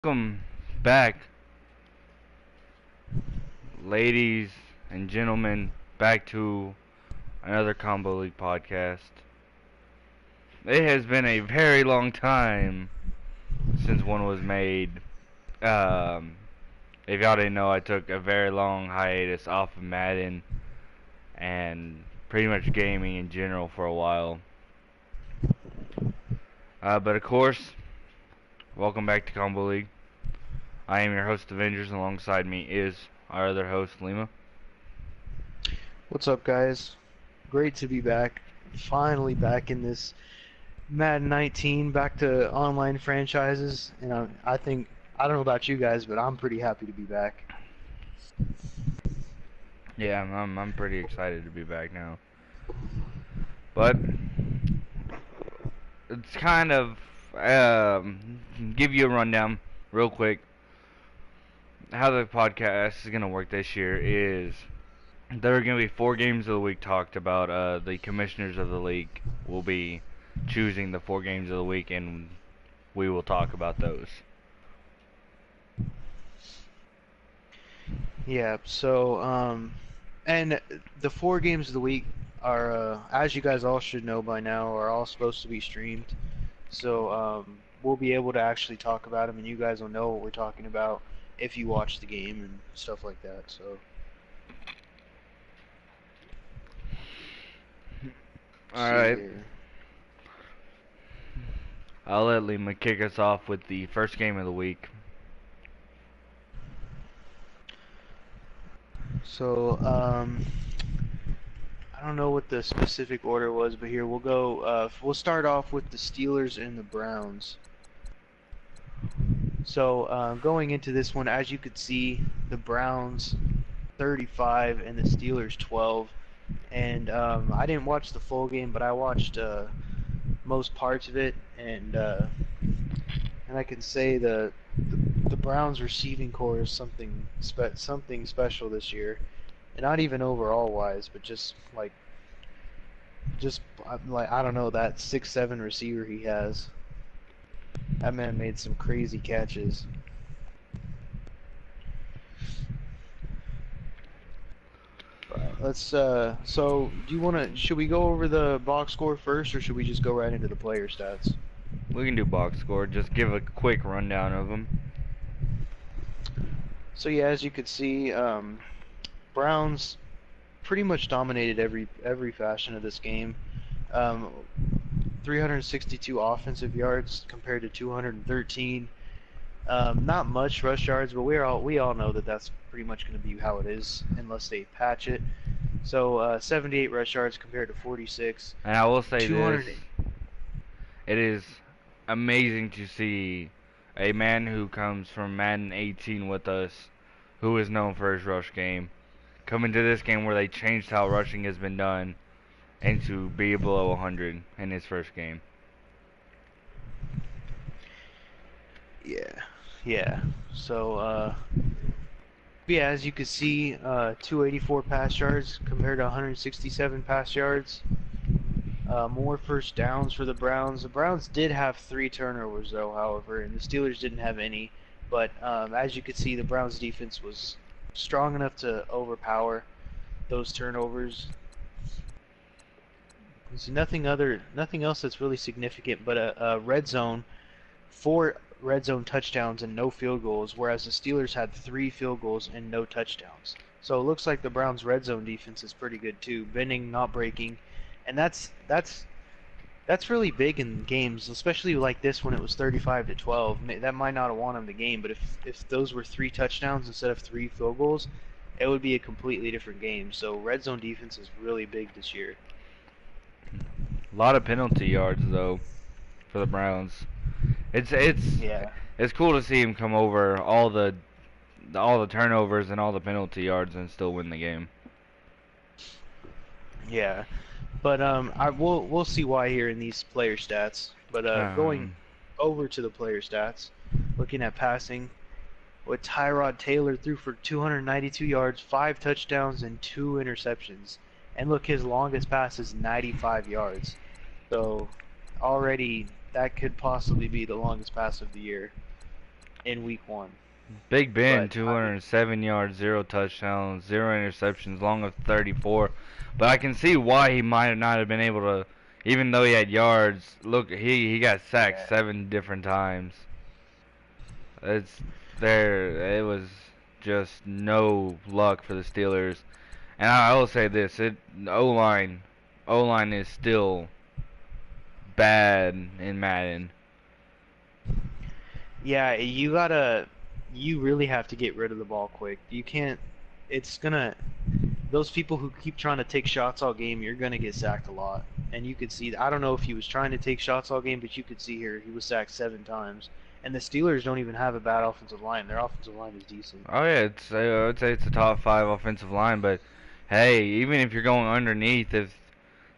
Welcome back, ladies and gentlemen, back to another Combo League podcast. It has been a very long time since one was made. Um, if y'all didn't know, I took a very long hiatus off of Madden and pretty much gaming in general for a while. But of course, welcome back to Combo League. I am your host, Avengers, and alongside me is our other host, Lima. What's up, guys? Great to be back. Finally back in this Madden 19, back to online franchises. And I think, I don't know about you guys, but I'm pretty happy to be back. Yeah, I'm pretty excited to be back now. But it's kind of give you a rundown real quick. How the podcast is gonna work this year is there are gonna be 4 games of the week talked about. The commissioners of the league will be choosing the 4 games of the week, and we will talk about those. Yeah, and the 4 games of the week are, as you guys all should know by now, are all supposed to be streamed. So, we'll be able to actually talk about them, and you guys will know what we're talking about if you watch the game and stuff like that. So. All See right, here. I'll let Lima kick us off with the first game of the week. So, I don't know what the specific order was, but here we'll go. We'll start off with the Steelers and the Browns. So, going into this one, as you could see, the Browns 35 and the Steelers 12. And I didn't watch the full game, but I watched most parts of it, and I can say the Browns receiving core is something special this year, and not even overall wise, but just like I don't know, that 6'7" receiver he has. That man made some crazy catches. Let's so do you want to should we go over the box score first, or should we just go right into the player stats? We can do box score. Just give a quick rundown of them. So yeah, as you could see, Browns pretty much dominated every fashion of this game. Um, 362 offensive yards compared to 213. Not much rush yards, but we all know that that's pretty much going to be how it is unless they patch it. So 78 rush yards compared to 46. And I will say this: 200. it is amazing to see a man who comes from Madden 18 with us, who is known for his rush game, come into this game where they changed how rushing has been done, and to be below 100 in his first game. Yeah, yeah. So yeah, as you can see, 284 pass yards compared to 167 pass yards. More first downs for the Browns. The Browns did have 3 turnovers, though, however, and the Steelers didn't have any. But as you could see, the Browns' defense was strong enough to overpower those turnovers. There's nothing else that's really significant, but a red zone, 4 red zone touchdowns and no field goals, whereas the Steelers had 3 field goals and no touchdowns. So it looks like the Browns' red zone defense is pretty good too, bending, not breaking, and that's really big in games, especially like this when it was 35-12. That might not have won them the game, but if those were 3 touchdowns instead of 3 field goals, it would be a completely different game. So red zone defense is really big this year. A lot of penalty yards though for the Browns. Yeah. It's cool to see him come over all the turnovers and all the penalty yards and still win the game. Yeah. But we'll see why here in these player stats. But going Um, over to the player stats, looking at passing, what Tyrod Taylor threw for 292 yards, 5 touchdowns, and 2 interceptions. And look, his longest pass is 95 yards. So already that could possibly be the longest pass of the year. in week 1. Big Ben, But I mean, 207 yards, 0 touchdowns, 0 interceptions, long of 34. But I can see why he might not have been able to, even though he had yards. Look, he got sacked yeah, 7 different times. It's there. It was just no luck for the Steelers. And I will say this: O line is still bad in Madden. yeah, you really have to get rid of the ball quick. You can't. It's gonna those people who keep trying to take shots all game, you're gonna get sacked a lot. And you could see. I don't know if he was trying to take shots all game, but you could see here he was sacked 7 times. And the Steelers don't even have a bad offensive line. Their offensive line is decent. Oh yeah, I would say it's a top five offensive line. But hey, even if you're going underneath, if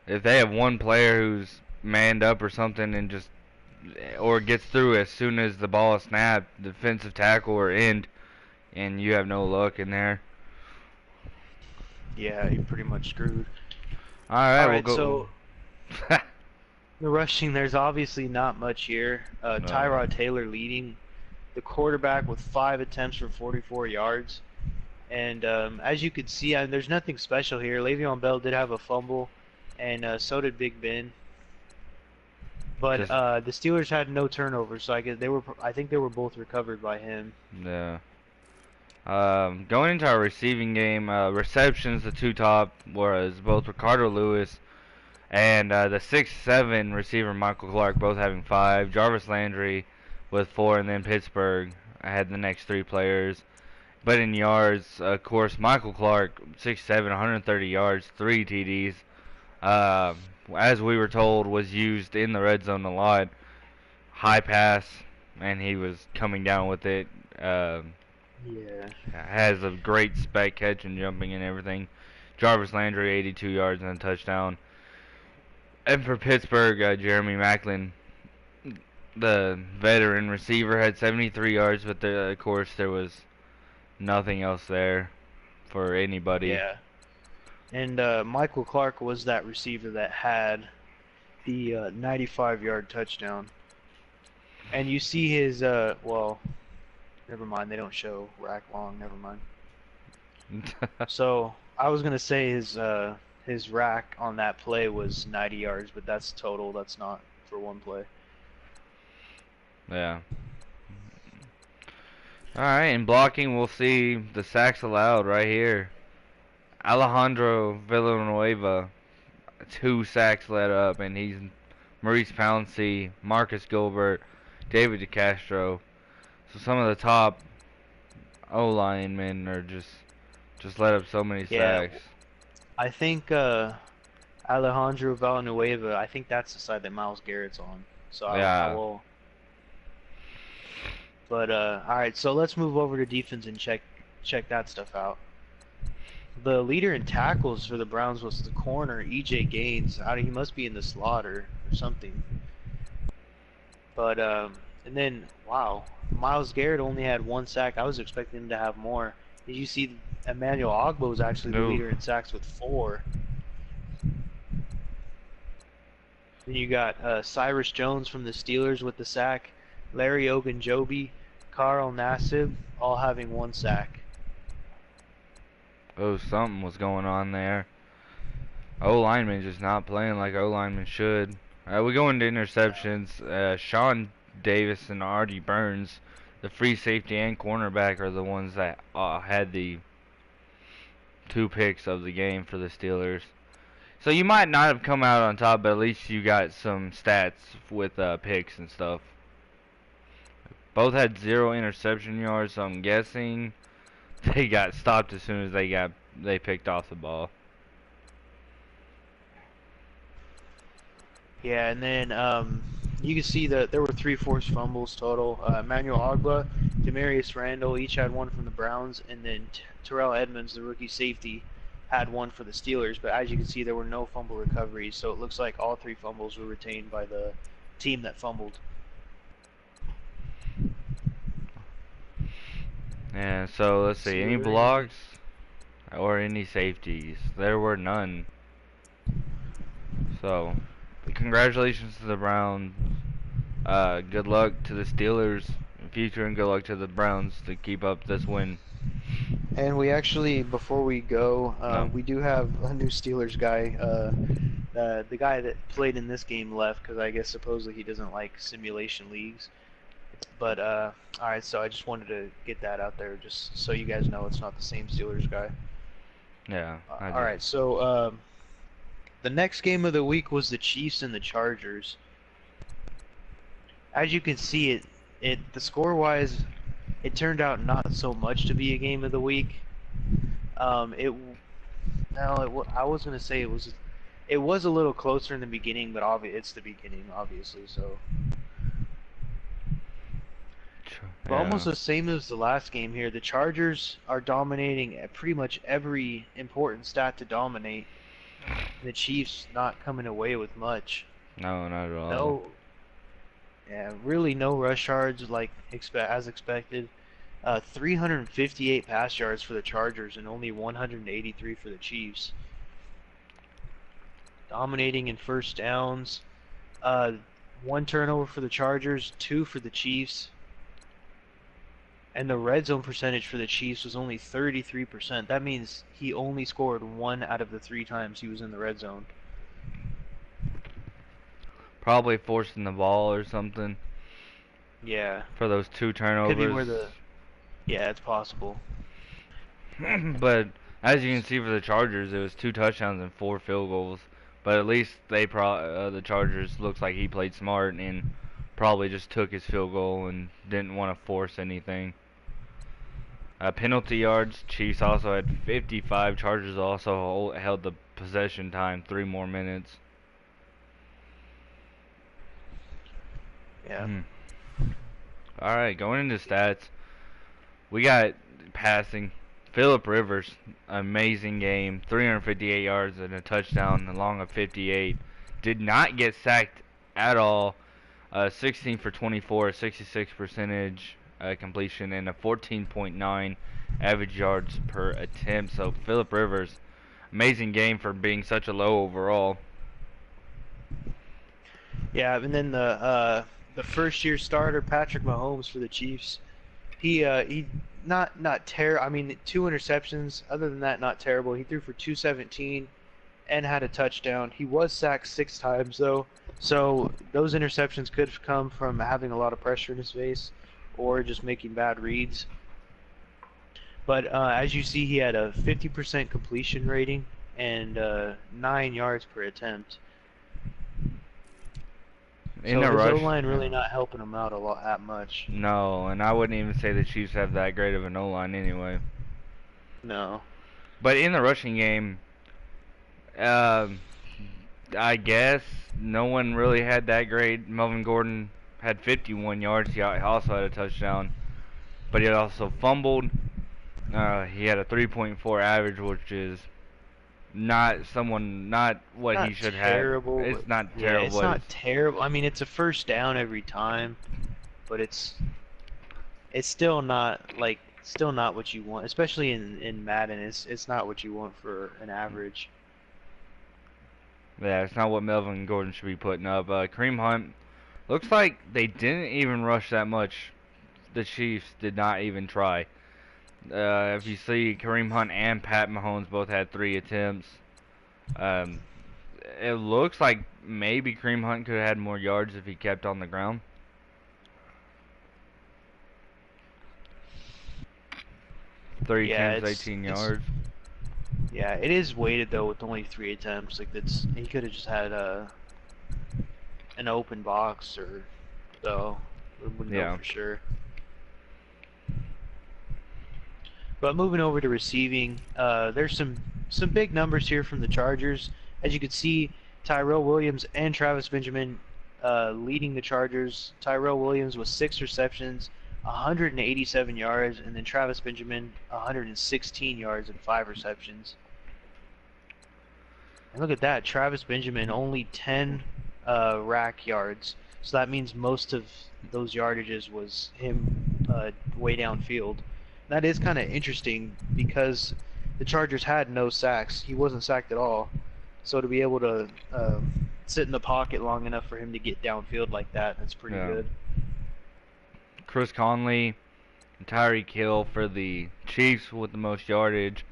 they have one player who's manned up or something and just or gets through as soon as the ball is snapped, defensive tackle or end, and you have no luck in there. Yeah, you're pretty much screwed. All right, All we'll right, go. so the rushing, there's obviously not much here. No, Tyrod Taylor leading the quarterback with 5 attempts for 44 yards. And as you could see, there's nothing special here. Le'Veon Bell did have a fumble, and so did Big Ben. But just the Steelers had no turnovers, so I guess I think they were both recovered by him. yeah. Going into our receiving game, receptions, the two top was both Ricardo Lewis and the 6'7" receiver Michael Clark, both having 5. Jarvis Landry with 4, and then Pittsburgh had the next 3 players. But in yards, of course, Michael Clark, 6'7", 130 yards, 3 TDs. Uh, as we were told, was used in the red zone a lot. High pass, and he was coming down with it. Yeah. Has a great spec catch and jumping and everything. Jarvis Landry, 82 yards and a touchdown. And for Pittsburgh, Jeremy Maclin, the veteran receiver, had 73 yards, but of course there was nothing else there for anybody. Yeah. And Michael Clark was that receiver that had the 95-yard touchdown. And you see his, well, never mind, they don't show rack long, never mind. So I was gonna say his rack on that play was 90 yards, but that's total. That's not for one play. Yeah. Alright, in blocking, we'll see the sacks allowed right here. Alejandro Villanueva, 2 sacks led up, and he's Maurice Pouncey, Marcus Gilbert, David DeCastro. So some of the top O linemen are just let up so many Yeah, sacks. I think Alejandro Villanueva. I think that's the side that Miles Garrett's on. So I Yeah. will. But all right, so let's move over to defense and check that stuff out. The leader in tackles for the Browns was the corner E.J. Gaines. He must be in the slaughter or something. But and then wow, Miles Garrett only had 1 sack. I was expecting him to have more. Did you see Emmanuel Ogba was actually the No. leader in sacks with 4. Then you got Cyrus Jones from the Steelers with the sack, Larry Ogunjobi, Carl Nassib, all having 1 sack. Oh, something was going on there. O lineman just not playing like O lineman should. We go into interceptions. Sean Davis and Artie Burns, the free safety and cornerback, are the ones that had the 2 picks of the game for the Steelers. So you might not have come out on top, but at least you got some stats with picks and stuff. Both had 0 interception yards, so I'm guessing they got stopped as soon as they picked off the ball. Yeah, and then you can see that there were 3 forced fumbles total. Emmanuel Ogba, Demarius Randall each had 1 from the Browns, and then Terrell Edmonds, the rookie safety, had 1 for the Steelers. But as you can see, there were no fumble recoveries, so it looks like all 3 fumbles were retained by the team that fumbled. And so let's see, See, any were there any? blocks or any safeties? There were none. So congratulations to the Browns. Good luck to the Steelers. future, and good luck to the Browns to keep up this win. And we actually, before we go, No. we do have a new Steelers guy. The guy that played in this game left because I guess supposedly he doesn't like simulation leagues. But all right, so I just wanted to get that out there, just so you guys know it's not the same Steelers guy. Yeah. All right, so the next game of the week was the Chiefs and the Chargers. As you can see, the score-wise, it turned out not so much to be a game of the week. I was gonna say it was a little closer in the beginning, but it's the beginning, obviously. So, but almost the same as the last game here. The Chargers are dominating at pretty much every important stat to dominate. And the Chiefs not coming away with much. No, not at all. No. Yeah, really no rush yards as expected. 358 pass yards for the Chargers and only 183 for the Chiefs. Dominating in first downs. 1 turnover for the Chargers, 2 for the Chiefs. And the red zone percentage for the Chiefs was only 33%. That means he only scored 1 out of the 3 times he was in the red zone. Probably forcing the ball or something. Yeah. For those 2 turnovers. Could be where yeah, it's possible. But as you can see for the Chargers, it was 2 touchdowns and 4 field goals. But at least the Chargers looks like he played smart and probably just took his field goal and didn't want to force anything. Penalty yards, Chiefs also had 55. Chargers also held the possession time 3 more minutes. Yeah. Alright, going into stats, we got passing. Phillip Rivers, amazing game, 358 yards and a touchdown along of 58. Did not get sacked at all. 16 for 24, 66 percentage completion, and a 14.9 average yards per attempt. So Phillip Rivers, amazing game for being such a low overall. Yeah, and then the first-year starter Patrick Mahomes for the Chiefs. He not terrible. I mean, 2 interceptions. Other than that, not terrible. He threw for 217 and had a touchdown. He was sacked 6 times though, so those interceptions could have come from having a lot of pressure in his face or just making bad reads. But as you see, he had a 50% completion rating and 9 yards per attempt. In so the his rush, O-line really not helping him out that much. No, and I wouldn't even say the Chiefs have that great of an O-line anyway. No. But in the rushing game, I guess no one really had that great. Melvin Gordon had 51 yards. He also had a touchdown, but he also fumbled. He had a 3.4 average, which is not what Not he should terrible, have. It's not Yeah, terrible. it's not terrible. I mean, it's a first down every time, but it's still not what you want, especially in Madden. It's not what you want for an average. Yeah, it's not what Melvin Gordon should be putting up. Kareem Hunt, looks like they didn't even rush that much. The Chiefs did not even try. If you see, Kareem Hunt and Pat Mahomes both had 3 attempts. It looks like maybe Kareem Hunt could have had more yards if he kept on the ground. Three attempts, 18 yards. Yeah, it is weighted though with only 3 attempts. Like he could have just had an open box or so. We wouldn't know for sure. But moving over to receiving, there's some big numbers here from the Chargers. As you can see, Tyrell Williams and Travis Benjamin leading the Chargers. Tyrell Williams with 6 receptions, 187 yards, and then Travis Benjamin 116 yards and 5 receptions. And look at that, Travis Benjamin only 10 rack yards. So that means most of those yardages was him way downfield. That is kind of interesting because the Chargers had no sacks. He wasn't sacked at all. So to be able to sit in the pocket long enough for him to get downfield like that, that's pretty good. Chris Conley and Tyreek Hill for the Chiefs with the most yardage.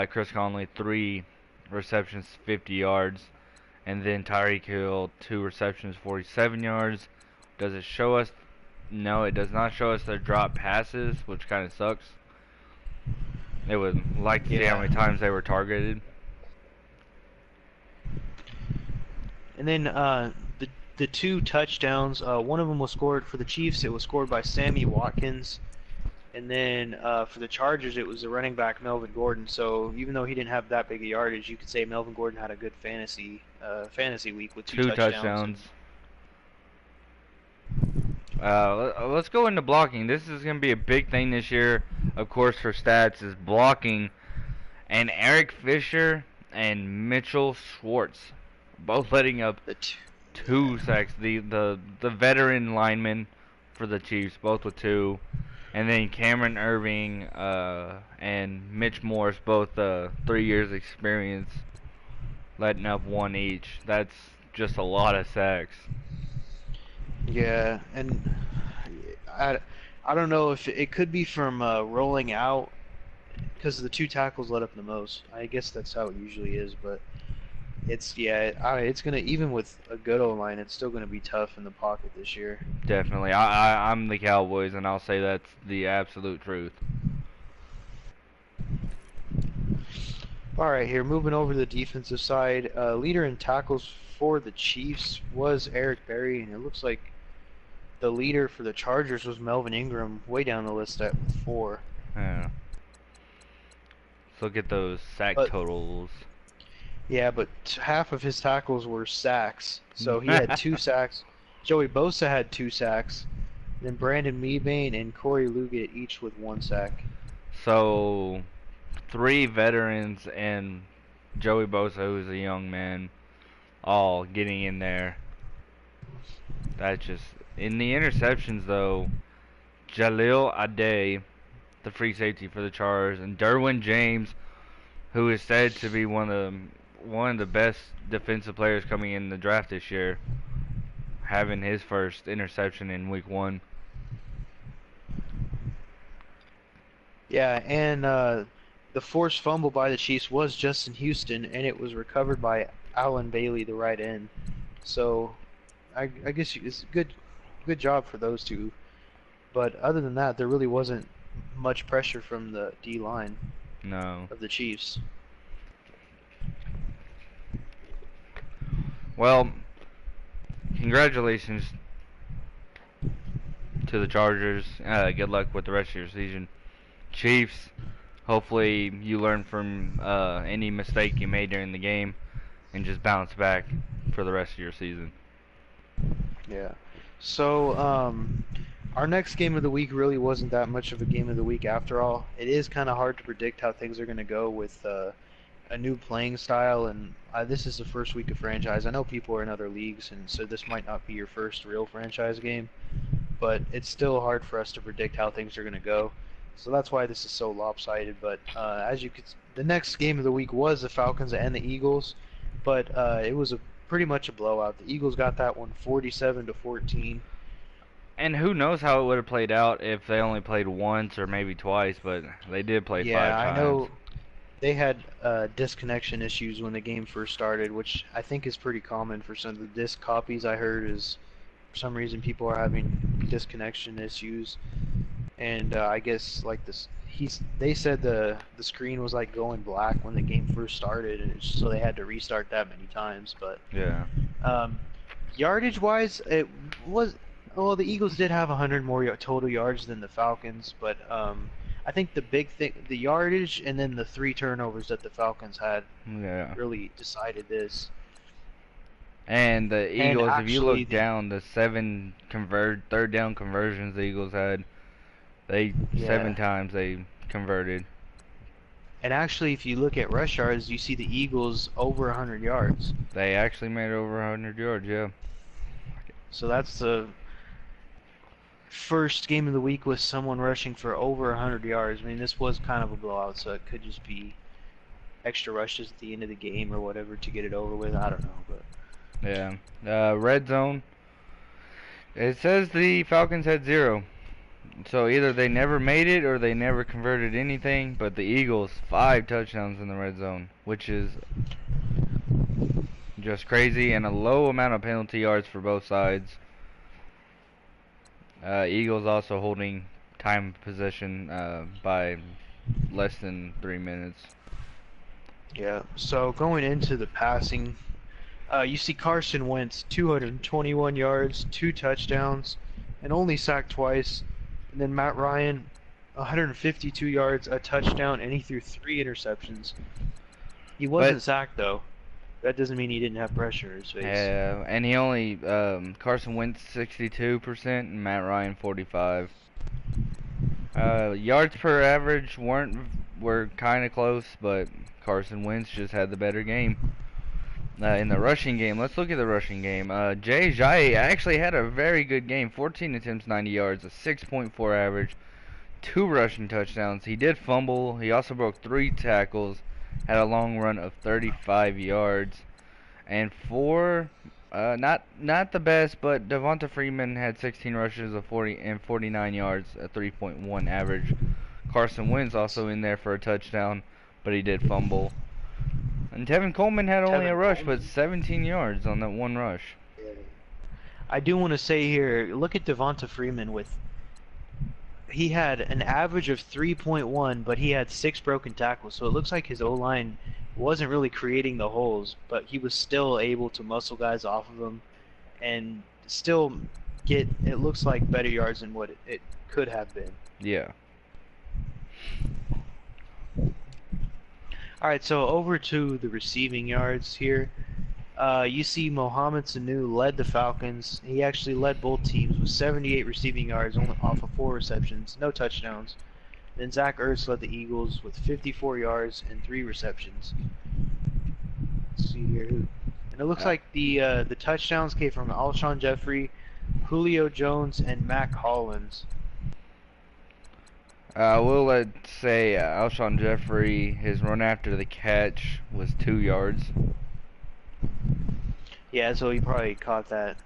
Chris Conley 3 receptions, 50 yards, and then Tyreek Hill 2 receptions, 47 yards. Does it show us? No, it does not show us their drop passes, which kind of sucks. It would like to see how Yeah. many times they were targeted. And then the 2 touchdowns, one of them was scored for the Chiefs. It was scored by Sammy Watkins. And then for the Chargers, it was the running back Melvin Gordon. So even though he didn't have that big a yardage, you could say Melvin Gordon had a good fantasy week with 2 touchdowns. Let's go into blocking. This is going to be a big thing this year, of course, for stats, is blocking. And Eric Fisher and Mitchell Schwartz both letting up 2 sacks. The veteran linemen for the Chiefs, both with 2. And then Cameron Irving and Mitch Morris, both 3 years experience, letting up 1 each. That's just a lot of sacks. Yeah, and I don't know if it could be from rolling out, because the 2 tackles let up the most. I guess that's how it usually is, but it's gonna, even with a good O-line, it's still gonna be tough in the pocket this year. Definitely. I'm the Cowboys, and I'll say that's the absolute truth. All right, here moving over to the defensive side, leader in tackles for the Chiefs was Eric Berry, and it looks like the leader for the Chargers was Melvin Ingram, way down the list at 4. Yeah. Let's look at those sack totals. Yeah, but half of his tackles were sacks. So he had 2 sacks. Joey Bosa had 2 sacks. Then Brandon Mebane and Corey Luggett each with 1 sack. So 3 veterans and Joey Bosa, who's a young man, all getting in there. That's just... In the interceptions, though, Jalil Ade, the free safety for the Chargers, and Derwin James, who is said to be one of the best defensive players coming in the draft this year, having his first interception in week 1. Yeah, and the forced fumble by the Chiefs was Justin Houston, and it was recovered by Alan Bailey, the right end. So I guess it's good job for those 2. But other than that, there really wasn't much pressure from the D line of the Chiefs. Well, congratulations to the Chargers. Good luck with the rest of your season. Chiefs, hopefully you learn from any mistake you made during the game and just bounce back for the rest of your season. Yeah. So, our next game of the week really wasn't that much of a game of the week after all. It is kind of hard to predict how things are going to go with a new playing style, and this is the first week of franchise. I know people are in other leagues, and so this might not be your first real franchise game, but it's still hard for us to predict how things are going to go. So that's why this is so lopsided. But as you could, the next game of the week was the Falcons and the Eagles, but it was pretty much a blowout. The Eagles got that one 47-14. And who knows how it would have played out if they only played once or maybe twice, but they did play 5 times. Yeah, I know they had disconnection issues when the game first started, which I think is pretty common for some of the disc copies I heard is for some reason people are having disconnection issues. And I guess like this, they said the screen was like going black when the game first started, and so they had to restart that many times. But yeah, yardage wise, it was, well, the Eagles did have 100 more total yards than the Falcons, but I think the big thing, the yardage, and then the 3 turnovers that the Falcons had, really decided this. And the Eagles, if you look down, the 7 third down conversions the Eagles had, 7 times they converted. And actually, if you look at rush yards, you see the Eagles over 100 yards. They actually made over 100 yards, yeah. So that's the first game of the week with someone rushing for over 100 yards. I mean, this was kind of a blowout, so it could just be extra rushes at the end of the game or whatever to get it over with. I don't know, but yeah. Red zone. It says the Falcons had 0. So either they never made it or they never converted anything. But the Eagles, 5 touchdowns in the red zone, which is just crazy, and a low amount of penalty yards for both sides. Eagles also holding time of possession by less than 3 minutes. Yeah. So going into the passing, you see Carson Wentz 221 yards, 2 touchdowns, and only sacked twice. And then Matt Ryan 152 yards, a touchdown, and he threw 3 interceptions. He But wasn't sacked though. That doesn't mean he didn't have pressure in his face. and he only Carson Wentz 62% and Matt Ryan 45. Yards per average were kind of close, but Carson Wentz just had the better game. In the rushing game, let's look at the rushing game. Jay Ajayi actually had a very good game. 14 attempts, 90 yards, a 6.4 average, 2 rushing touchdowns. He did fumble. He also broke 3 tackles, had a long run of 35 yards, and 4. Not the best, but Devonta Freeman had 16 rushes of 40 and 49 yards, a 3.1 average. Carson Wentz also in there for a touchdown, but he did fumble. And Tevin Coleman had only a rush, but 17 yards on that one rush. I do want to say here, look at Devonta Freeman he had an average of 3.1, but he had 6 broken tackles. So it looks like his O-line wasn't really creating the holes, but he was still able to muscle guys off of him and still get, it looks like, better yards than what it could have been. Yeah. Alright, so over to the receiving yards here. You see Mohamed Sanu led the Falcons. He actually led both teams with 78 receiving yards only off of 4 receptions, no touchdowns. Then Zach Ertz led the Eagles with 54 yards and 3 receptions. Let's see here. And it looks like the touchdowns came from Alshon Jeffrey, Julio Jones, and Mac Hollins. Let's say Alshon Jeffrey, his run after the catch was 2 yards. Yeah, so he probably caught that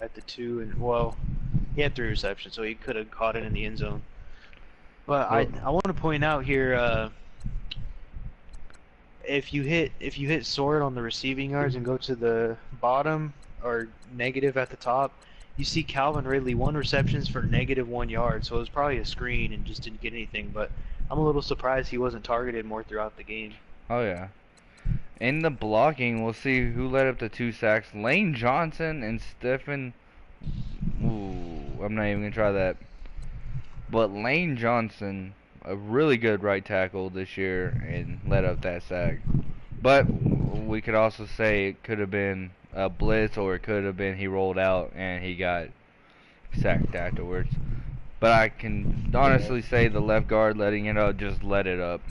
at the 2, and well, he had 3 receptions, so he could have caught it in the end zone. But I want to point out here, if you hit sort on the receiving yards and go to the bottom or negative at the top, you see Calvin Ridley 1 receptions for -1 yard, so it was probably a screen and just didn't get anything. But I'm a little surprised he wasn't targeted more throughout the game. Oh yeah. In the blocking, we'll see who led up to 2 sacks. Lane Johnson and Stephen. Ooh, I'm not even gonna try that. But Lane Johnson, a really good right tackle this year, and led up that sack. But we could also say it could have been a blitz, or it could have been he rolled out and he got sacked afterwards. But I can honestly say the left guard letting it up just let it up.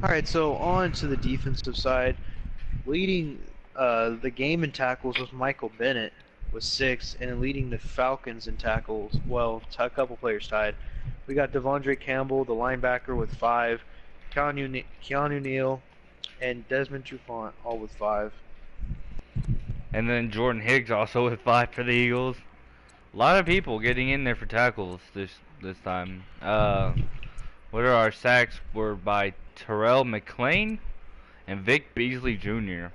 Alright, so on to the defensive side. Leading the game in tackles was Michael Bennett with 6, and leading the Falcons in tackles, well, a couple players tied. We got Devondre Campbell, the linebacker, with 5, Keanu Neal, and Desmond Trufant, all with 5. And then Jordan Higgs also with 5 for the Eagles. A lot of people getting in there for tackles this time. What are our sacks were by Terrell McClain and Vic Beasley Jr.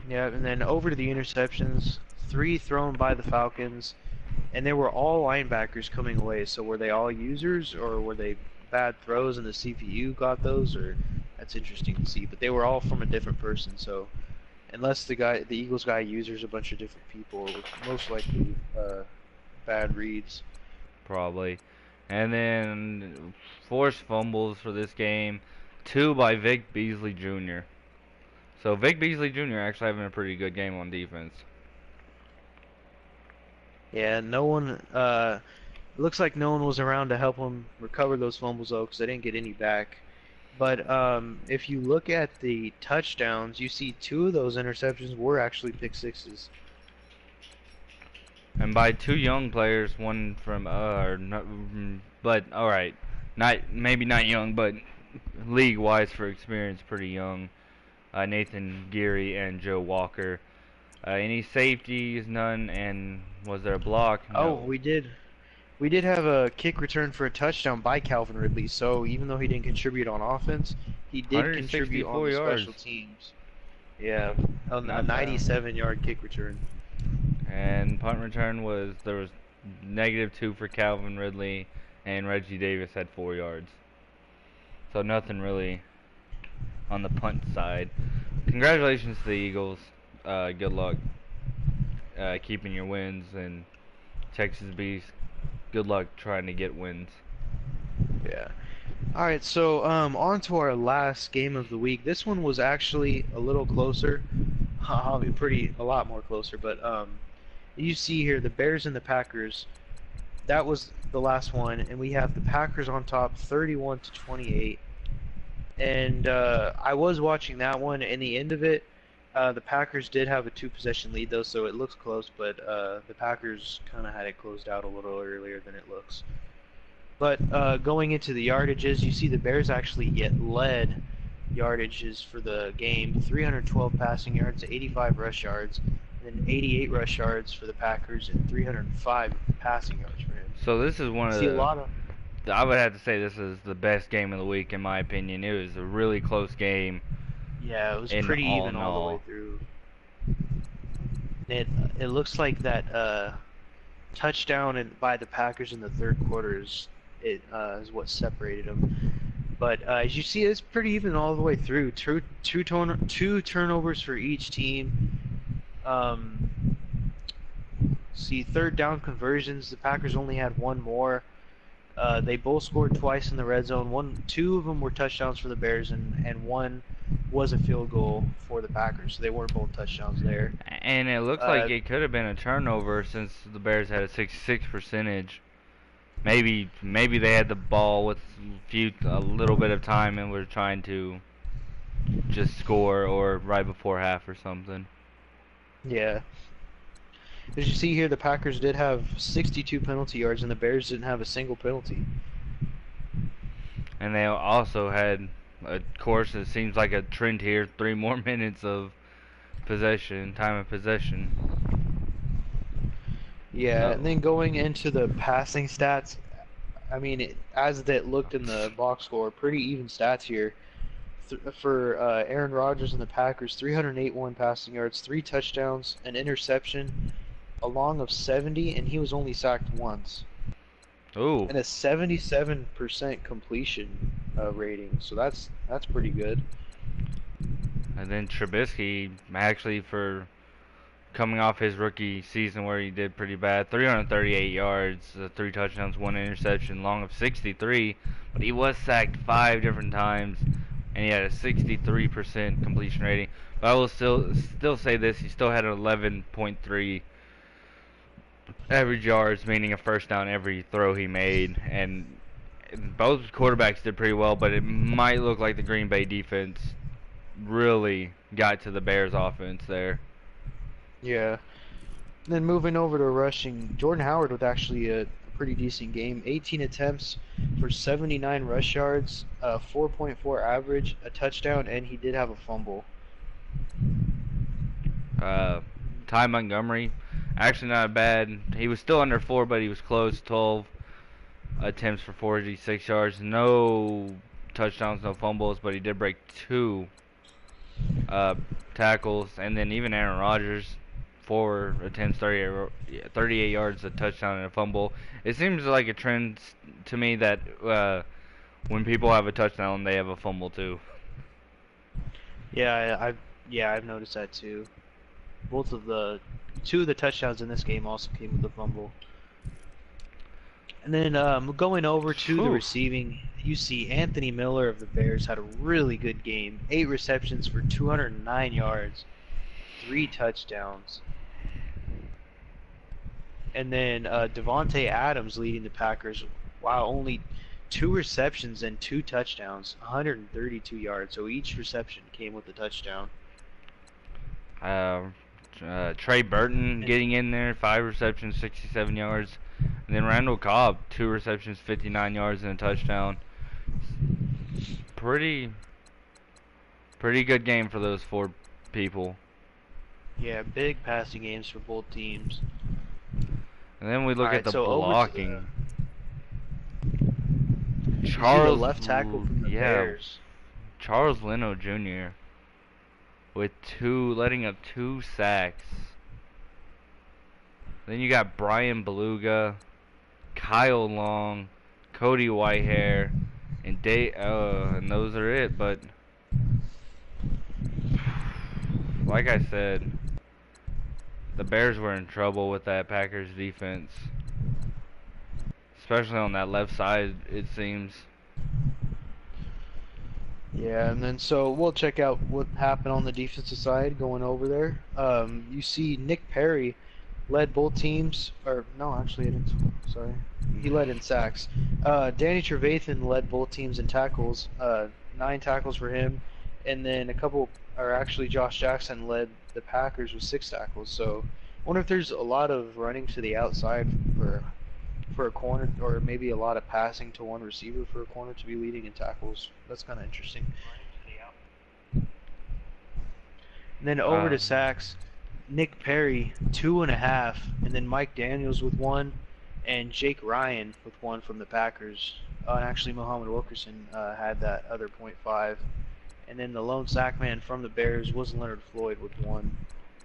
Yeah, and then over to the interceptions, 3 thrown by the Falcons, and they were all linebackers coming away. So were they all users, or were they bad throws and the CPU got those? Or that's interesting to see. But they were all from a different person. So unless the Eagles guy users a bunch of different people, it was most likely bad reads. Probably. And then forced fumbles for this game, 2 by Vic Beasley Jr. So Vic Beasley Jr. actually having a pretty good game on defense. Yeah, no one. Looks like no one was around to help him recover those fumbles though, because they didn't get any back. But if you look at the touchdowns, you see 2 of those interceptions were actually pick sixes. And by 2 young players, one from but all right, maybe not young, but league-wise for experience, pretty young. Nathan Geary and Joe Walker. Any safeties? None. And was there a block? Oh, No. we did have a kick return for a touchdown by Calvin Ridley. So even though he didn't contribute on offense, he did contribute on 164 the yards. special teams. Yeah, on a Not bad. 97-yard kick return. And punt return there was -2 for Calvin Ridley, and Reggie Davis had 4 yards. So nothing really on the punt side. Congratulations to the Eagles. Good luck keeping your wins, and Texas Beast, good luck trying to get wins. Yeah. All right, so on to our last game of the week. This one was actually a little closer. I'll be a lot more closer, but you see here the Bears and the Packers. That was the last one, and we have the Packers on top, 31-28. And I was watching that one, and the end of it, the Packers did have a two-possession lead though, so it looks close. But the Packers kind of had it closed out a little earlier than it looks. But going into the yardages, you see the Bears actually led yardages for the game, 312 passing yards, 85 rush yards, and then 88 rush yards for the Packers and 305 passing yards for him. So this is one of See a the. lot of I would have to say this is the best game of the week in my opinion. It was a really close game. Yeah, it was in pretty all even in all the way all. through. It looks like that touchdown by the Packers in the third quarter is what separated them. But as you see, it's pretty even all the way through. Two turnovers for each team. See, third down conversions. The Packers only had one more. They both scored twice in the red zone. Two of them were touchdowns for the Bears, and one was a field goal for the Packers. So they weren't both touchdowns there. And it looks like it could have been a turnover since the Bears had a 66 percentage. Maybe they had the ball with a little bit of time and were trying to just score or right before half or something. Yeah. As you see here, the Packers did have 62 penalty yards, and the Bears didn't have a single penalty. And they also had, of course, it seems like a trend here, 3 more minutes of time of possession. Yeah, and then going into the passing stats, I mean, as it looked in the box score, pretty even stats here. For Aaron Rodgers and the Packers, 381 passing yards, 3 touchdowns, an interception, a long of 70, and he was only sacked once. Ooh. And a 77% completion rating, so that's pretty good. And then Trubisky, actually, for coming off his rookie season where he did pretty bad, 338 yards, 3 touchdowns, 1 interception, long of 63, but he was sacked 5 different times, and he had a 63% completion rating. But I will still say this: he still had an 11.3 average yards, meaning a first down every throw he made, and both quarterbacks did pretty well. But it might look like the Green Bay defense really got to the Bears offense there. Yeah. And then moving over to rushing, Jordan Howard with actually a pretty decent game. 18 attempts for 79 rush yards, 4.4 average, a touchdown, and he did have a fumble. Ty Montgomery, actually not bad. He was still under 4, but he was close. 12 attempts for 46 yards. No touchdowns, no fumbles, but he did break 2 tackles. And then even Aaron Rodgers, 4 attempts, 38 yards, a touchdown, and a fumble. It seems like a trend to me that when people have a touchdown, they have a fumble too. Yeah, I've noticed that too. Two of the touchdowns in this game also came with a fumble. And then going over to the receiving, you see Anthony Miller of the Bears had a really good game. 8 receptions for 209 yards, 3 touchdowns. And then Devontae Adams leading the Packers. Wow, only 2 receptions and 2 touchdowns, 132 yards. So each reception came with a touchdown. Trey Burton getting in there, 5 receptions, 67 yards. And then Randall Cobb, 2 receptions, 59 yards, and a touchdown. Pretty good game for those 4 people. Yeah, big passing games for both teams. And then we All look at right, the so over to the blocking. you see the Charles, left tackle from the yeah, Bears. Charles Leno Jr. with letting up 2 sacks. Then you got Brian Beluga, Kyle Long, Cody Whitehair, and those are it. But like I said, the Bears were in trouble with that Packers defense, especially on that left side. It seems. Yeah, and then so we'll check out what happened on the defensive side going over there. You see Nick Perry led both teams, or no, actually, I didn't. Sorry, he led in sacks. Danny Trevathan led both teams in tackles, 9 tackles for him, and then actually Josh Jackson led the Packers with 6 tackles. So, I wonder if there's a lot of running to the outside for a corner, or maybe a lot of passing to one receiver for a corner to be leading in tackles. That's kind of interesting. And then over to Uh, sacks, Nick Perry 2.5, and then Mike Daniels with 1, and Jake Ryan with 1 from the Packers. And actually, Muhammad Wilkerson had that other .5, and then the lone sack man from the Bears was Leonard Floyd with 1.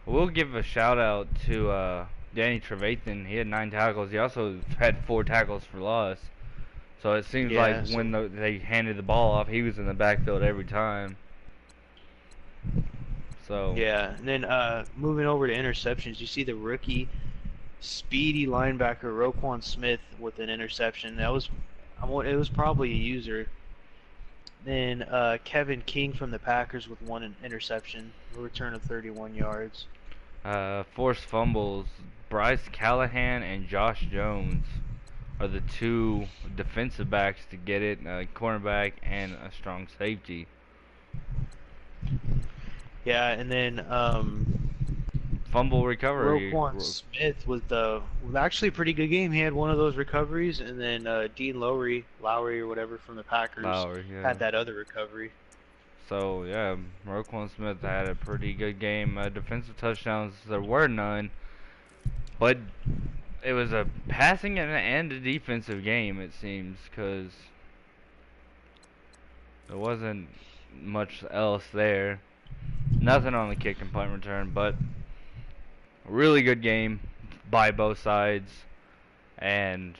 we'll give a shout out to Danny Trevathan. He had 9 tackles. He also had 4 tackles for loss. So it seems like Yeah, when so they handed the ball off, he was in the backfield every time. So yeah, and then moving over to interceptions, you see the rookie speedy linebacker Roquan Smith with an interception. It was probably a user. Then Kevin King from the Packers with 1 interception, a return of 31 yards. forced fumbles. Bryce Callahan and Josh Jones are the 2 defensive backs to get it, a cornerback and a strong safety. Yeah, and then Fumble recovery. Roquan Smith was actually a pretty good game. He had one of those recoveries, and then Dean Lowry or whatever from the Packers Lowry, yeah. had that other recovery. So yeah, Roquan Smith had a pretty good game. Defensive touchdowns, there were none, but it was a passing and a defensive game. It seems because there wasn't much else there. Nothing on the kick and punt return, but a really good game by both sides. And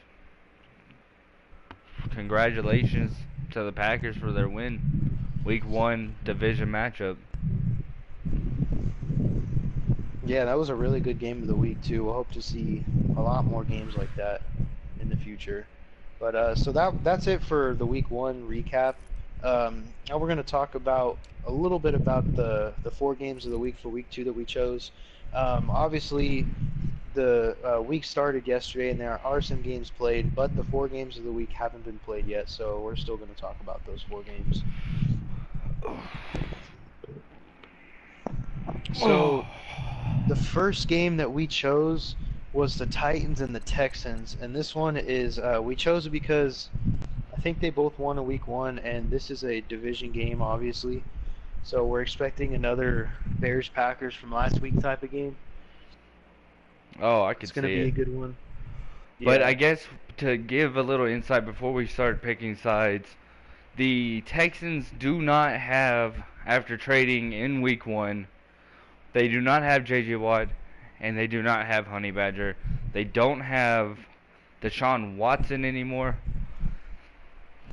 congratulations to the Packers for their win. Week 1 division matchup. Yeah, that was a really good game of the week too. We'll hope to see a lot more games like that in the future. But so that's it for the week 1 recap. Now we're going to talk about a little bit about the 4 games of the week for week 2 that we chose. Obviously, the week started yesterday, and there are some games played, but the 4 games of the week haven't been played yet, so we're still going to talk about those 4 games. So, the first game that we chose was the Titans and the Texans, and this one is we chose it because I think they both won in week 1, and this is a division game, obviously. So we're expecting another Bears-Packers from last week type of game. Oh, I It's could going to see be it. a good one. But Yeah. I guess to give a little insight before we start picking sides, the Texans do not have, after trading in week 1, they do not have J.J. Watt, and they do not have Honey Badger. They don't have Deshaun Watson anymore.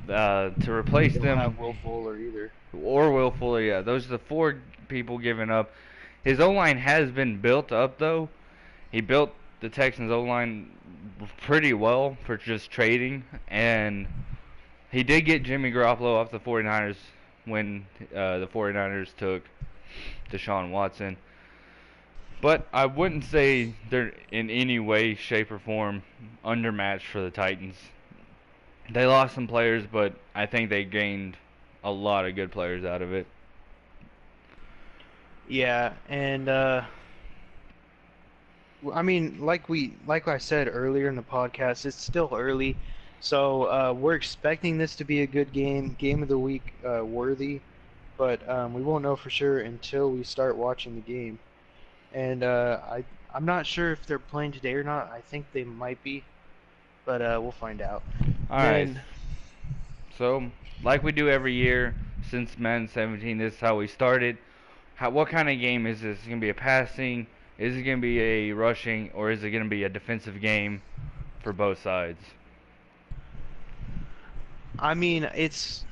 To replace They don't have them, Will Fuller either. or Will Fuller, yeah, those are the 4 people given up. His O-line has been built up, though. He built the Texans O-line pretty well for just trading, and he did get Jimmy Garoppolo off the 49ers when the 49ers took Deshaun Watson. But I wouldn't say they're in any way, shape, or form undermatched for the Titans. They lost some players, but I think they gained a lot of good players out of it. Yeah, and I mean, like I said earlier in the podcast, it's still early, so we're expecting this to be a good game of the week worthy, but we won't know for sure until we start watching the game. and I'm not sure if they're playing today or not. I think they might be, but we'll find out. All right. Then So, like we do every year since Madden 17, this is how we started. What kind of game is this? Is it going to be a passing? Is it going to be a rushing? Or is it going to be a defensive game for both sides? I mean it's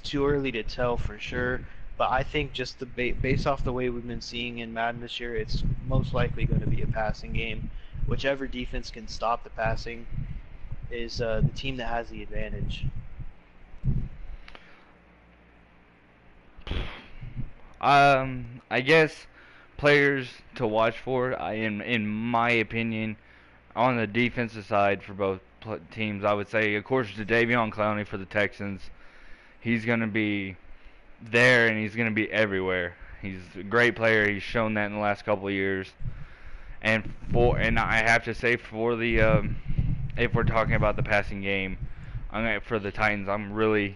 too early to tell for sure, but I think just based off the way we've been seeing in Madden this year, it's most likely going to be a passing game. Whichever defense can stop the passing is the team that has the advantage. I guess players to watch for, in my opinion, on the defensive side for both teams, I would say, of course, Jadeveon Clowney for the Texans. He's going to be there and he's going to be everywhere. He's a great player. He's shown that in the last couple of years. And I have to say for the if we're talking about the passing game, for the Titans, I'm really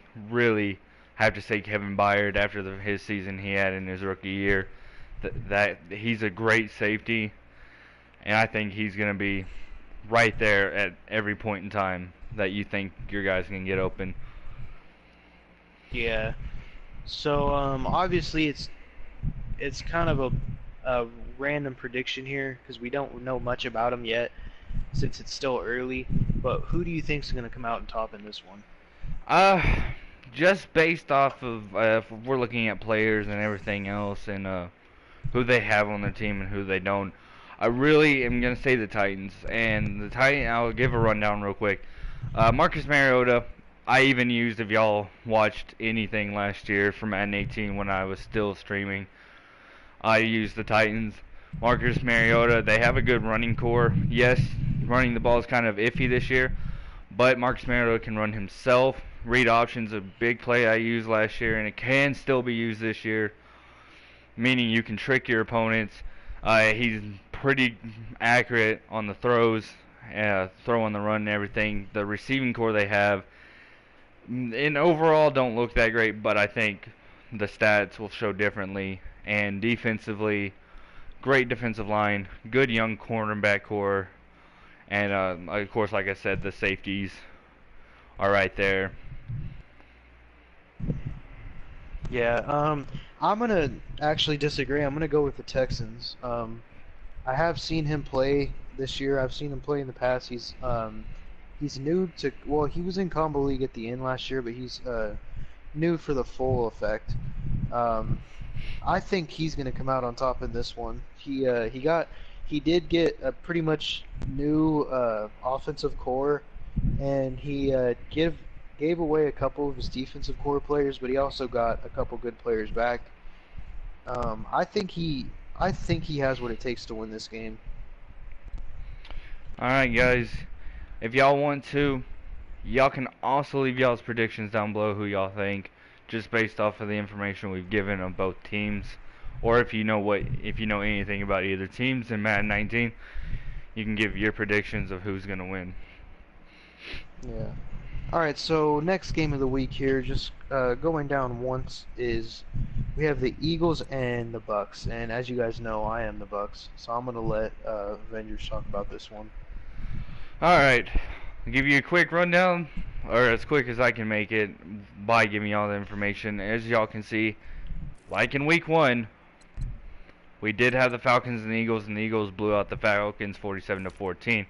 have to say Kevin Byard after his season he had in his rookie year. That he's a great safety, and I think he's going to be right there at every point in time that you think your guys can get open. Yeah. So obviously it's kind of a random prediction here because we don't know much about him yet since it's still early. But who do you think is going to come out on top in this one? Uh, just based off of if we're looking at players and everything else and who they have on their team and who they don't. I really am going to say the Titans. And the Titans, I'll give a rundown real quick. Marcus Mariota, I even used, if y'all watched anything last year from Madden 18 when I was still streaming, I used the Titans. Marcus Mariota, they have a good running core. Yes, running the ball is kind of iffy this year, but Marcus Mariota can run himself. Read options, a big play I used last year, and it can still be used this year, meaning you can trick your opponents. He's pretty accurate on the throws, throw on the run and everything. The receiving core they have, in overall, don't look that great, but I think the stats will show differently. And defensively, great defensive line, good young cornerback core, and of course, like I said, the safeties are right there. Yeah, I'm gonna actually disagree. I'm gonna go with the Texans. I have seen him play this year. I've seen him play in the past. He's new to well, he was in Combo League at the end last year, but he's new for the full effect. Um, I think he's gonna come out on top in this one. He did get a pretty much new offensive core, and he gave away a couple of his defensive core players, but he also got a couple good players back. I think he has what it takes to win this game. Alright, guys, if y'all want to, y'all can also leave y'all's predictions down below who y'all think, just based off of the information we've given on both teams. Or if you know anything about either teams in Madden 19, you can give your predictions of who's gonna win. Yeah. All right. So next game of the week here, just going down once, is we have the Eagles and the Bucks. And as you guys know, I am the Bucks, so I'm gonna let Avengers talk about this one. Alright, I'll give you a quick rundown, or as quick as I can make it, by giving y'all the information. As y'all can see, like in week 1, we did have the Falcons and the Eagles blew out the Falcons 47-14.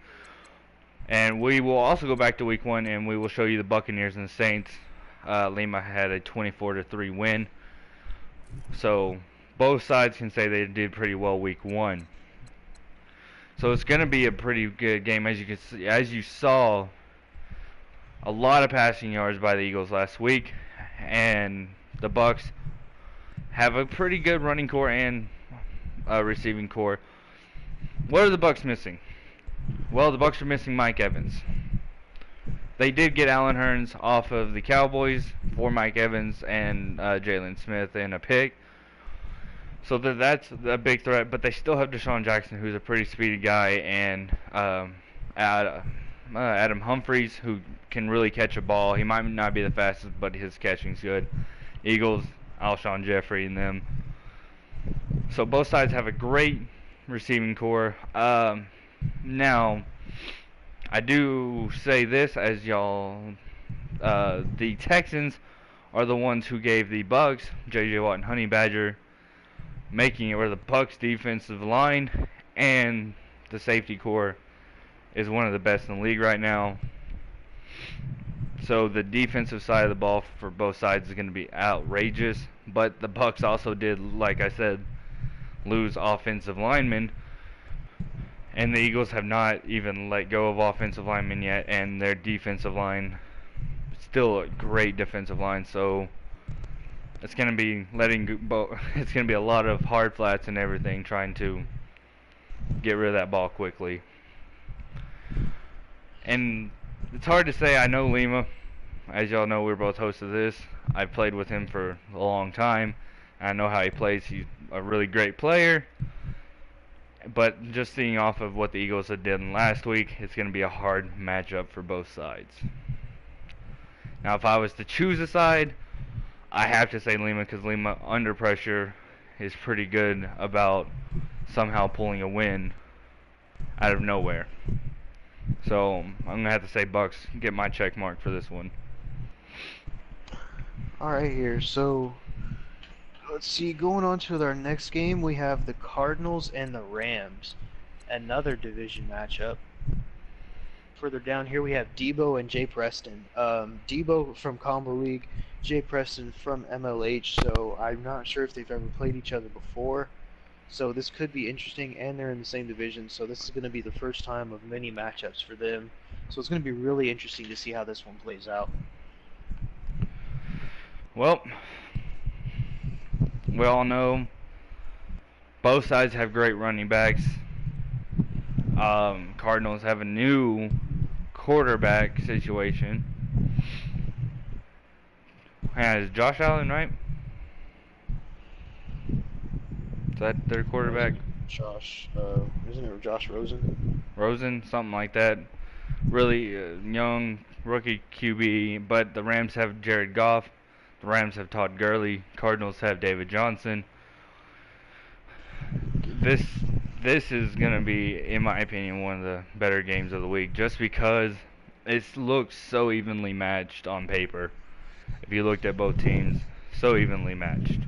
And we will also go back to week 1 and we will show you the Buccaneers and the Saints. Lima had a 24-3 win. So both sides can say they did pretty well week 1. So it's going to be a pretty good game. As you can see, as you saw, a lot of passing yards by the Eagles last week, and the Bucks have a pretty good running core and receiving core. What are the Bucks missing? Well, the Bucks are missing Mike Evans. They did get Allen Hurns off of the Cowboys for Mike Evans and Jalen Smith and a pick. So that's a big threat, but they still have Deshaun Jackson, who's a pretty speedy guy, and Adam Humphries, who can really catch a ball. He might not be the fastest, but his catching's good. Eagles, Alshon Jeffrey, and them. So both sides have a great receiving core. Now, I do say this as y'all, the Texans are the ones who gave the Bucks, J.J. Watt and Honey Badger, making it where the Bucks defensive line and the safety core is one of the best in the league right now. So the defensive side of the ball for both sides is going to be outrageous. But the Bucks also did, like I said, lose offensive linemen, and the Eagles have not even let go of offensive linemen yet, and their defensive line still a great defensive line. So it's going to be it's going to be a lot of hard flats and everything, trying to get rid of that ball quickly. And it's hard to say. I know Lima. As y'all know, we're both hosts of this. I've played with him for a long time. I know how he plays. He's a really great player. But just seeing off of what the Eagles had done last week, it's going to be a hard matchup for both sides. Now, if I was to choose a side, I have to say Lima, because Lima, under pressure, is pretty good about somehow pulling a win out of nowhere. So I'm going to have to say Bucks, get my check mark for this one. Alright here, so let's see, going on to our next game, we have the Cardinals and the Rams. Another division matchup. Further down here we have Debo and Jay Preston. Debo from Combo League, Jay Preston from MLH, so I'm not sure if they've ever played each other before. So this could be interesting, and they're in the same division, so this is going to be the first time of many matchups for them. So it's going to be really interesting to see how this one plays out. Well, we all know both sides have great running backs. Cardinals have a new quarterback situation. And it's Josh Allen, right? Is that their quarterback? Isn't it Josh Rosen? Rosen, something like that. Really young rookie QB, but the Rams have Jared Goff. The Rams have Todd Gurley. Cardinals have David Johnson. This is going to be, in my opinion, one of the better games of the week, just because it looks so evenly matched on paper. If you looked at both teams, so evenly matched.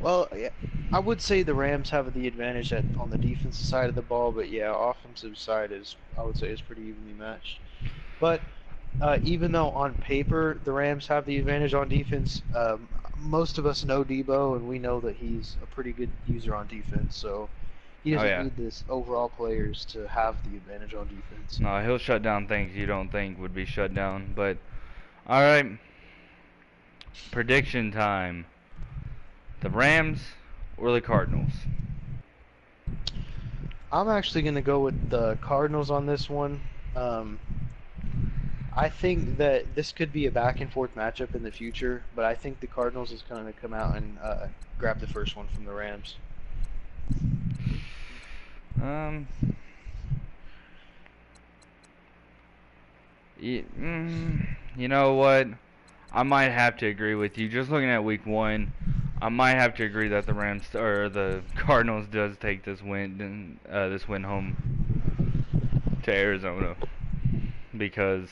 Well, yeah, I would say the Rams have the advantage on the defensive side of the ball, but yeah, offensive side I would say is pretty evenly matched. But even though on paper the Rams have the advantage on defense, most of us know Debo, and we know that he's a pretty good user on defense, so he doesn't need this overall players to have the advantage on defense. No, he'll shut down things you don't think would be shut down. But all right, prediction time. The Rams or the Cardinals? I'm actually going to go with the Cardinals on this one. I think that this could be a back and forth matchup in the future, but I think the Cardinals is going to come out and grab the first one from the Rams. You know what? I might have to agree with you. Just looking at week 1, I might have to agree that the Rams or the Cardinals does take this win home to Arizona, because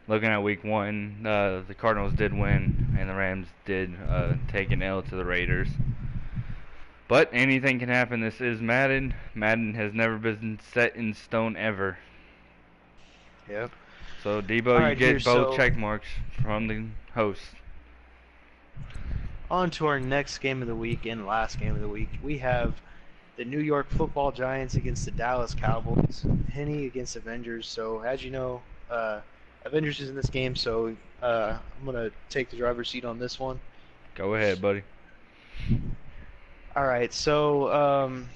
looking at week 1, the Cardinals did win and the Rams did take an L to the Raiders. But anything can happen. This is Madden. Madden has never been set in stone ever. Yep. So Debo, you get both check marks from the host. On to our next game of the week and last game of the week. We have the New York Football Giants against the Dallas Cowboys. Penny against Avengers. So as you know, Avengers is in this game, so I'm gonna take the driver's seat on this one. Go ahead, buddy. All right, so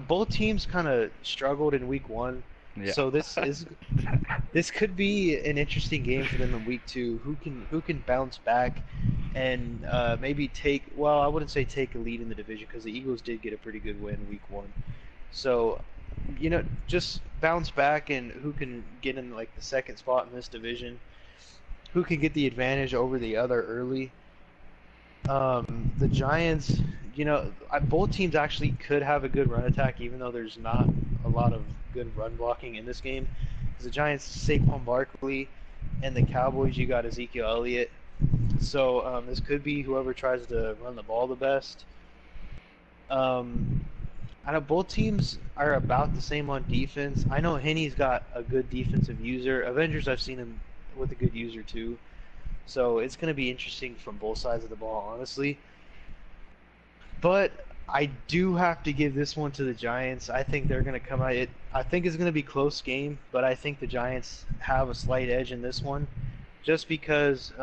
both teams kind of struggled in week 1. Yeah. So this could be an interesting game for them in week 2. Who can bounce back and maybe I wouldn't say take a lead in the division, because the Eagles did get a pretty good win week 1. So, just bounce back, and who can get in like the second spot in this division, who can get the advantage over the other early. The Giants, both teams actually could have a good run attack, even though there's not a lot of good run blocking in this game. 'Cause the Giants, Saquon Barkley, and the Cowboys, you got Ezekiel Elliott. So this could be whoever tries to run the ball the best. I know both teams are about the same on defense. I know Henny's got a good defensive user. Avengers, I've seen him with a good user too. So it's going to be interesting from both sides of the ball, honestly. But I do have to give this one to the Giants. I think they're going to come out. I think it's going to be a close game, but I think the Giants have a slight edge in this one, just because.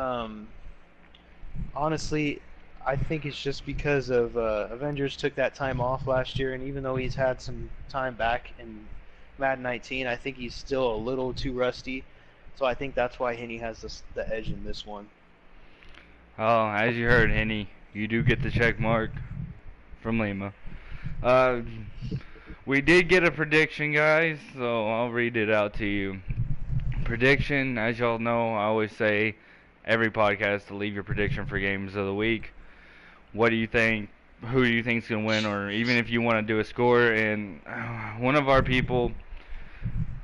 Honestly, I think it's just because of Avengers took that time off last year, and even though he's had some time back in Madden 19, I think he's still a little too rusty. So I think that's why Henny has the edge in this one. Oh, as you heard, Henny, you do get the check mark from Lima. We did get a prediction, guys, so I'll read it out to you. Prediction, as y'all know, I always say every podcast to leave your prediction for games of the week. What do you think? Who do you think's gonna win? Or even if you want to do a score. And one of our people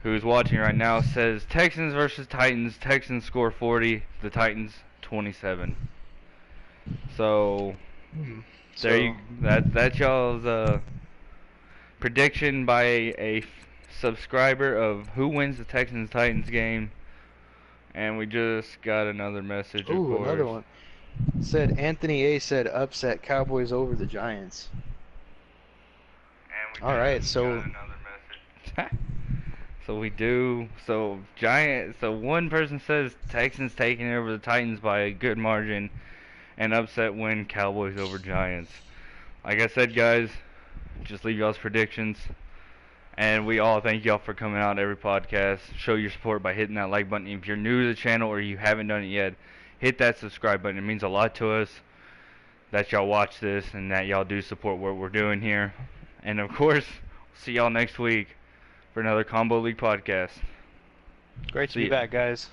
who's watching right now says Texans versus Titans. Texans score 40. The Titans 27. So there you. That's y'all's prediction by a subscriber of who wins the Texans Titans game. And we just got another message. Of Ooh, course. another one. Said Anthony A said upset Cowboys over the Giants. And we All right, got so another message. So we do. So Giants. So one person says Texans taking over the Titans by a good margin, and upset win Cowboys over Giants. Like I said, guys, just leave y'all's predictions. And we all thank y'all for coming out every podcast. Show your support by hitting that like button. If you're new to the channel or you haven't done it yet, hit that subscribe button. It means a lot to us that y'all watch this and that y'all do support what we're doing here. And of course, see y'all next week for another Combo League podcast. great to See be ya. back, guys.